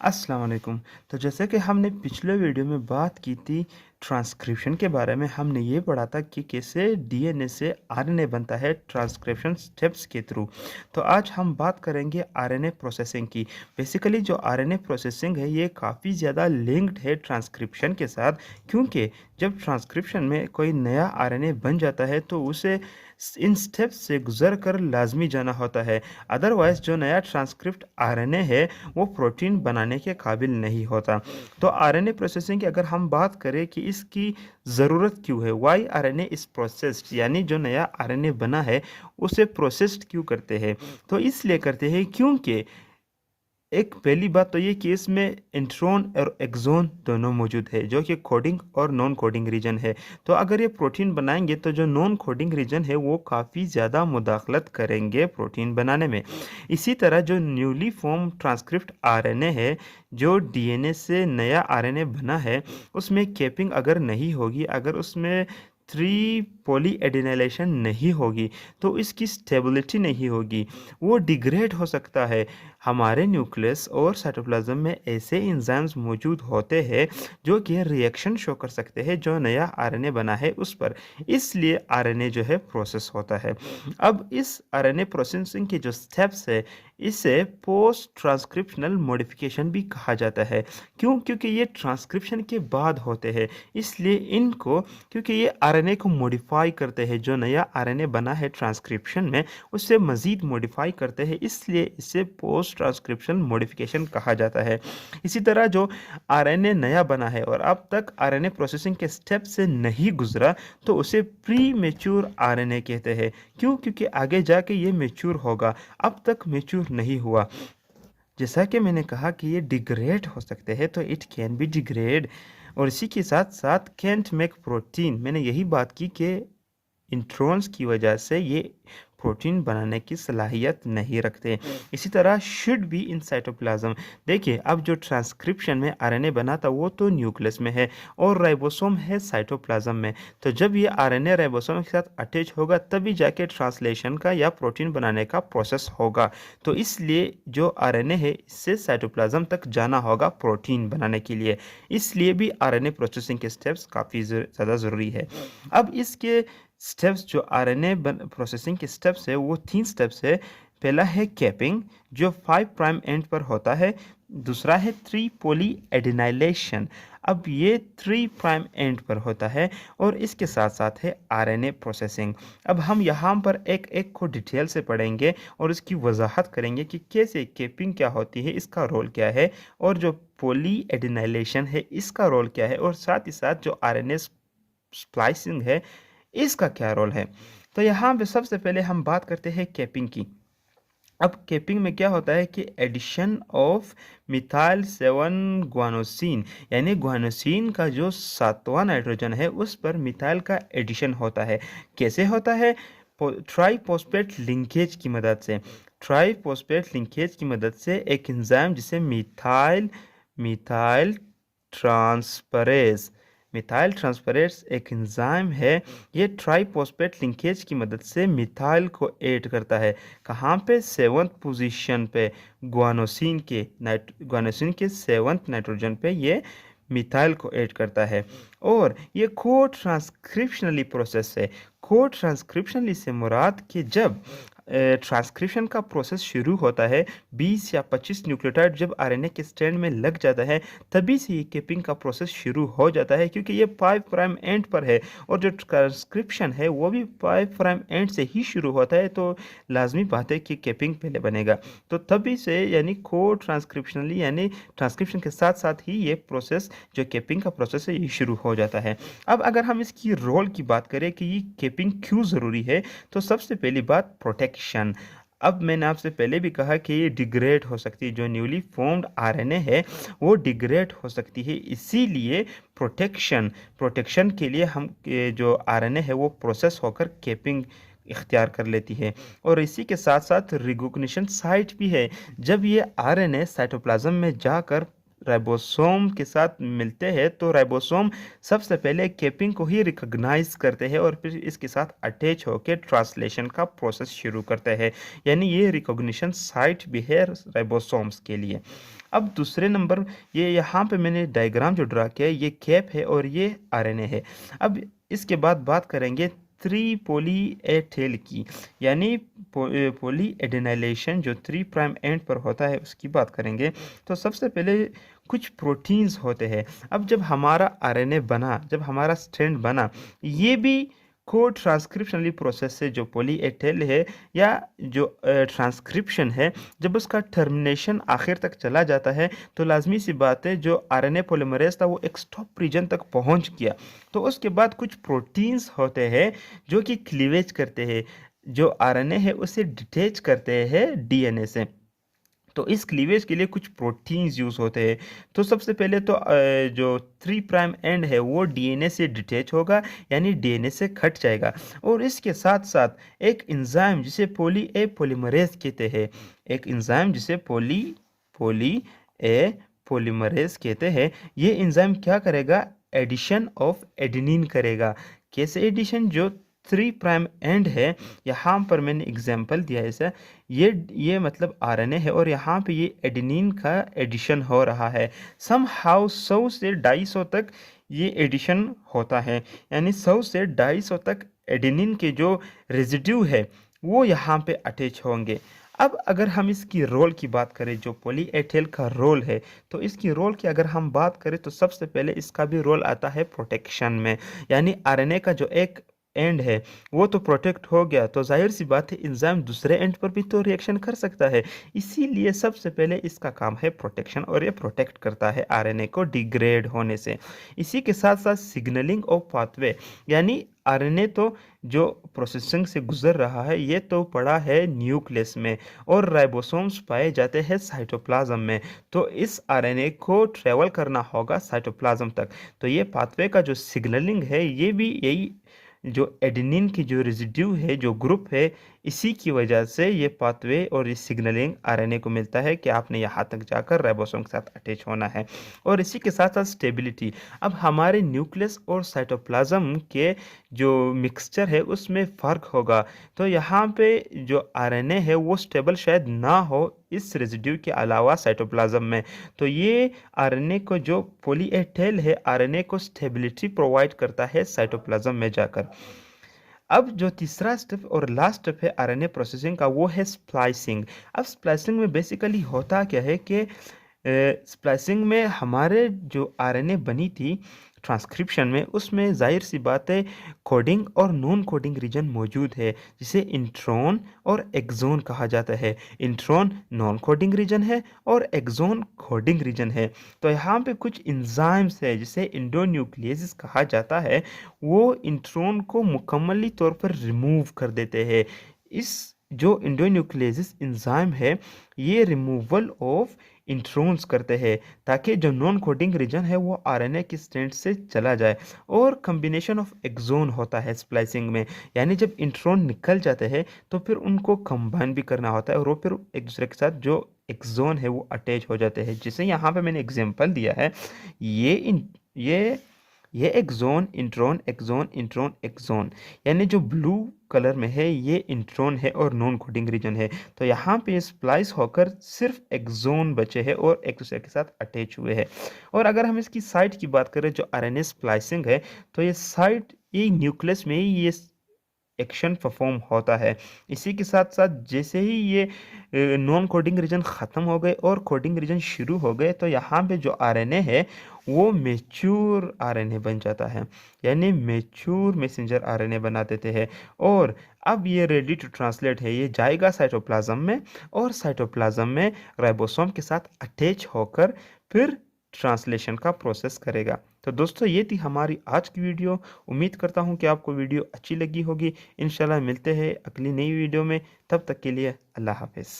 अस्सलाम वालेकुम। तो जैसे कि हमने पिछले वीडियो में बात की थी ट्रांसक्रिप्शन के बारे में, हमने ये पढ़ा था कि कैसे डीएनए से आरएनए बनता है ट्रांसक्रिप्शन स्टेप्स के थ्रू। तो आज हम बात करेंगे आरएनए प्रोसेसिंग की। बेसिकली जो आरएनए प्रोसेसिंग है ये काफ़ी ज़्यादा लिंक्ड है ट्रांसक्रिप्शन के साथ, क्योंकि जब ट्रांसक्रिप्शन में कोई नया आरएनए बन जाता है तो उसे इन स्टेप्स से गुजर कर लाजमी जाना होता है। अदरवाइज जो नया ट्रांसक्रिप्ट आरएनए है वो प्रोटीन बनाने के काबिल नहीं होता। तो आरएनए प्रोसेसिंग की अगर हम बात करें कि इसकी ज़रूरत क्यों है, वाई आरएनए इज प्रोसेस्ड, यानी जो नया आरएनए बना है उसे प्रोसेस्ड क्यों करते हैं, तो इसलिए करते हैं क्योंकि एक पहली बात तो ये कि इसमें इंट्रॉन और एक्सॉन दोनों मौजूद है जो कि कोडिंग और नॉन कोडिंग रीजन है। तो अगर ये प्रोटीन बनाएंगे तो जो नॉन कोडिंग रीजन है वो काफ़ी ज़्यादा मुदाखलत करेंगे प्रोटीन बनाने में। इसी तरह जो न्यूली फॉर्म ट्रांसक्रिप्ट आरएनए है, जो डीएनए से नया आरएनए बना है, उसमें कैपिंग अगर नहीं होगी, अगर उसमें थ्री पॉली एडिनाइलेशन नहीं होगी तो इसकी स्टेबिलिटी नहीं होगी, वो डिग्रेड हो सकता है। हमारे न्यूक्लियस और साइटोप्लाज्म में ऐसे एंजाइम्स मौजूद होते हैं जो कि रिएक्शन शो कर सकते हैं जो नया आरएनए बना है उस पर, इसलिए आरएनए जो है प्रोसेस होता है। अब इस आरएनए प्रोसेसिंग के जो स्टेप्स है इसे पोस्ट ट्रांसक्रिप्शनल मॉडिफिकेशन भी कहा जाता है। क्यों? क्योंकि ये ट्रांसक्रिप्शन के बाद होते हैं, इसलिए इनको, क्योंकि ये आरएनए को मॉडिफाई करते हैं, जो नया आरएनए बना है ट्रांसक्रिप्शन में उससे मज़ीद मॉडिफाई करते हैं, इसलिए इसे पोस्ट ट्रांसक्रिप्शन मॉडिफिकेशन कहा जाता है। इसी तरह जो आरएनए नया बना है और अब तक आरएनए प्रोसेसिंग के स्टेप से नहीं गुजरा तो उसे प्री मेच्योर आरएनए कहते हैं। क्यों? क्योंकि आगे जाके ये मेच्योर होगा, अब तक मेच्योर नहीं हुआ। जैसा कि मैंने कहा कि ये डिग्रेड हो सकते हैं, तो इट कैन बी डिग्रेड, और इसी के साथ साथ कैंट मेक प्रोटीन। मैंने यही बात की कि इंट्रॉन्स की वजह से ये प्रोटीन बनाने की सलाहियत नहीं रखते। इसी तरह शुड बी इन साइटोप्लाज्म। देखिए, अब जो ट्रांसक्रिप्शन में आरएनए बना था वो तो न्यूक्लियस में है और राइबोसोम है साइटोप्लाज्म में। तो जब ये आरएनए राइबोसोम के साथ अटैच होगा तभी जाके ट्रांसलेशन का या प्रोटीन बनाने का प्रोसेस होगा। तो इसलिए जो आरएनए है इससे साइटोप्लाज्म तक जाना होगा प्रोटीन बनाने के लिए, इसलिए भी आरएनए प्रोसेसिंग के स्टेप्स काफ़ी ज़्यादा ज़रूरी है। अब इसके स्टेप्स, जो आरएनए प्रोसेसिंग के स्टेप्स है वो 3 स्टेप्स है। पहला है कैपिंग जो 5 प्राइम एंड पर होता है। दूसरा है 3 पॉली एडिनाइलेशन, अब ये 3 प्राइम एंड पर होता है। और इसके साथ साथ है आरएनए प्रोसेसिंग। अब हम यहाँ पर एक एक को डिटेल से पढ़ेंगे और इसकी वजाहत करेंगे कि कैसे कैपिंग क्या होती है, इसका रोल क्या है, और जो पॉली एडिनाइलेशन है इसका रोल क्या है, और साथ ही साथ जो आरएनए स्प्लाइसिंग है इसका क्या रोल है। तो यहाँ पे सबसे पहले हम बात करते हैं कैपिंग की। अब कैपिंग में क्या होता है कि एडिशन ऑफ मिथाइल 7 ग्वानोसिन, यानी ग्वानोसिन का जो 7वां नाइट्रोजन है उस पर मिथाइल का एडिशन होता है। कैसे होता है? ट्राईफॉस्फेट लिंकेज की मदद से। ट्राईफॉस्फेट लिंकेज की मदद से एक एंजाइम जिसे methyl methyl transferase methyl transferase एक एंजाइम है, ये ट्राईफॉस्फेट लिंकेज की मदद से मिथाइल को ऐड करता है। कहाँ पे? 7th पोजीशन पे, ग्वानोसिन के 7th नाइट्रोजन पे ये मिथाइल को ऐड करता है। और ये को ट्रांसक्रिप्शनली प्रोसेस है। को ट्रांसक्रिप्शनली से मुराद कि जब ट्रांसक्रिप्शन का प्रोसेस शुरू होता है, 20 या 25 न्यूक्लियोटाइड जब आरएनए के स्ट्रैंड में लग जाता है तभी से ये कैपिंग का प्रोसेस शुरू हो जाता है, क्योंकि ये 5 प्राइम एंड पर है और जो ट्रांसक्रिप्शन है वो भी 5 प्राइम एंड से ही शुरू होता है। तो लाजमी बात है कि कैपिंग पहले बनेगा। तो तभी से यानी को ट्रांसक्रिप्शनली, यानी ट्रांसक्रिप्शन के साथ साथ ही ये प्रोसेस, जो कैपिंग का प्रोसेस है, ये शुरू हो जाता है। अब अगर हम इसकी रोल की बात करें कि ये कैपिंग क्यों ज़रूरी है, तो सबसे पहली बात प्रोटेक्शन। अब मैंने आपसे पहले भी कहा कि ये डिग्रेड हो सकती है, जो न्यूली फॉर्म्ड आरएनए है वो डिग्रेड हो सकती है, इसीलिए प्रोटेक्शन के लिए हम जो आरएनए है वो प्रोसेस होकर कैपिंग इख्तियार कर लेती है। और इसी के साथ साथ रिकॉग्निशन साइट भी है। जब ये आरएनए साइटोप्लाज्म में जाकर राइबोसोम के साथ मिलते हैं तो राइबोसोम सबसे पहले कैपिंग को ही रिकॉग्नाइज करते हैं और फिर इसके साथ अटैच होकर ट्रांसलेशन का प्रोसेस शुरू करते हैं, यानी ये रिकॉग्निशन साइट भी है राइबोसोम्स के लिए। अब दूसरे नंबर ये यहाँ पे मैंने डायग्राम जो ड्रा किया है ये कैप है और ये आरएनए है। अब इसके बाद बात करेंगे थ्री पोली एटेल की, यानी पोली एडेनाइलेशन जो 3 प्राइम एंड पर होता है उसकी बात करेंगे। तो सबसे पहले कुछ प्रोटीन्स होते हैं। अब जब हमारा आरएनए बना, जब हमारा स्ट्रैंड बना, ये भी को ट्रांसक्रिप्शनली प्रोसेस से जो पॉली एटेल है या जो ट्रांसक्रिप्शन है, जब उसका टर्मिनेशन आखिर तक चला जाता है तो लाजमी सी बात है जो आरएनए पॉलीमरेज था वो एक स्टॉप रीजन तक पहुंच गया। तो उसके बाद कुछ प्रोटीन्स होते हैं जो कि क्लीवेज करते हैं, जो आरएनए है उसे डिटेच करते हैं डीएनए से। तो इस क्लीवेज के लिए कुछ प्रोटीन्स यूज़ होते हैं। तो सबसे पहले तो जो 3 प्राइम एंड है वो डीएनए से डिटेच होगा, यानी डीएनए से कट जाएगा। और इसके साथ साथ एक एंजाइम जिसे पॉली ए पॉलीमरेज कहते हैं, एक एंजाइम जिसे पॉली ए पॉलीमरेज कहते हैं, ये एंजाइम क्या करेगा, एडिशन ऑफ एडेनिन करेगा। कैसे एडिशन, जो 3 प्राइम एंड है, यहाँ पर मैंने एग्जांपल दिया है सर, ये मतलब आरएनए है और यहाँ पे ये एडेनिन का एडिशन हो रहा है। सम हाउ 100 से 250 तक ये एडिशन होता है, यानी 100 से 250 तक एडेनिन के जो रेजिड्यू है वो यहाँ पे अटैच होंगे। अब अगर हम इसकी रोल की बात करें, जो पॉली एटेल का रोल है, तो इसकी रोल की अगर हम बात करें तो सबसे पहले इसका भी रोल आता है प्रोटेक्शन में, यानी आरएनए का जो एक एंड है वो तो प्रोटेक्ट हो गया, तो जाहिर सी बात है एंजाइम दूसरे एंड पर भी तो रिएक्शन कर सकता है। इसीलिए सबसे पहले इसका काम है प्रोटेक्शन, और ये प्रोटेक्ट करता है आरएनए को डिग्रेड होने से। इसी के साथ साथ सिग्नलिंग ऑफ पाथवे, यानी आरएनए तो जो प्रोसेसिंग से गुजर रहा है ये तो पड़ा है न्यूक्लियस में, और राइबोसोम्स पाए जाते हैं साइटोप्लाज्म में। तो इस आरएनए को ट्रेवल करना होगा साइटोप्लाज्म तक। तो ये पाथवे का जो सिग्नलिंग है ये भी यही जो एडेनिन की जो रेजिड्यू है, जो ग्रुप है, इसी की वजह से ये पाथवे और ये सिग्नलिंग आरएनए को मिलता है कि आपने यहाँ तक जाकर राइबोसोम के साथ अटैच होना है। और इसी के साथ साथ स्टेबिलिटी। अब हमारे न्यूक्लियस और साइटोप्लाज्म के जो मिक्सचर है उसमें फ़र्क होगा, तो यहाँ पे जो आरएनए है वो स्टेबल शायद ना हो इस रेजिड्यू के अलावा साइटोप्लाज्म में। तो ये आरएनए को जो पॉली ए टेल है आरएनए को स्टेबिलिटी प्रोवाइड करता है साइटोप्लाज्म में जाकर। अब जो तीसरा स्टेप और लास्ट स्टेप है आरएनए प्रोसेसिंग का वो है स्प्लाइसिंग। अब स्प्लाइसिंग में बेसिकली होता क्या है कि स्प्लाइसिंग में हमारे जो आरएनए बनी थी ट्रांसक्रिप्शन में, उसमें जाहिर सी बात है कोडिंग और नॉन कोडिंग रीजन मौजूद है, जिसे इंट्रॉन और एक्सोन कहा जाता है। इंट्रॉन नॉन कोडिंग रीजन है और एक्सोन कोडिंग रीजन है। तो यहाँ पे कुछ इंजाइम्स है जिसे इंडोन्यूक्लियेसिस कहा जाता है, वो इंट्रॉन को मुकम्मली तौर पर रिमूव कर देते हैं। इस जो इंडोन्यूक्लियेसिस इंजाइम है ये रिमूवल ऑफ इंट्रोन्स करते हैं ताकि जो नॉन कोडिंग रीजन है वो आरएनए की स्ट्रैंड से चला जाए। और कम्बिनेशन ऑफ एक्सोन होता है स्प्लाइसिंग में, यानी जब इंट्रोन निकल जाते हैं तो फिर उनको कंबाइन भी करना होता है और वो फिर एक दूसरे के साथ जो एक्सोन है वो अटैच हो जाते हैं। जिसे यहाँ पे मैंने एग्जांपल दिया है, ये exon intron exon intron exon, यानी जो ब्लू कलर में है ये इंट्रोन है और नॉन कोडिंग रीजन है। तो यहाँ पे स्प्लाइस होकर सिर्फ एक्सोन बचे हैं और एक दूसरे के साथ अटैच हुए हैं। और अगर हम इसकी साइट की बात करें जो आरएनए स्प्लाइसिंग है, तो ये साइट ये न्यूक्लियस में ही ये एक्शन परफॉर्म होता है। इसी के साथ साथ जैसे ही ये नॉन कोडिंग रीजन ख़त्म हो गए और कोडिंग रीजन शुरू हो गए, तो यहाँ पे जो आरएनए है वो मैच्योर आरएनए बन जाता है, यानी मैच्योर मैसेंजर आरएनए बना देते हैं। और अब ये रेडी टू ट्रांसलेट है, ये जाएगा साइटोप्लाज्म में और साइटोप्लाज्म में राइबोसोम के साथ अटैच होकर फिर ट्रांसलेशन का प्रोसेस करेगा। तो दोस्तों ये थी हमारी आज की वीडियो। उम्मीद करता हूँ कि आपको वीडियो अच्छी लगी होगी। इंशाल्लाह मिलते हैं अगली नई वीडियो में, तब तक के लिए अल्लाह हाफिज़।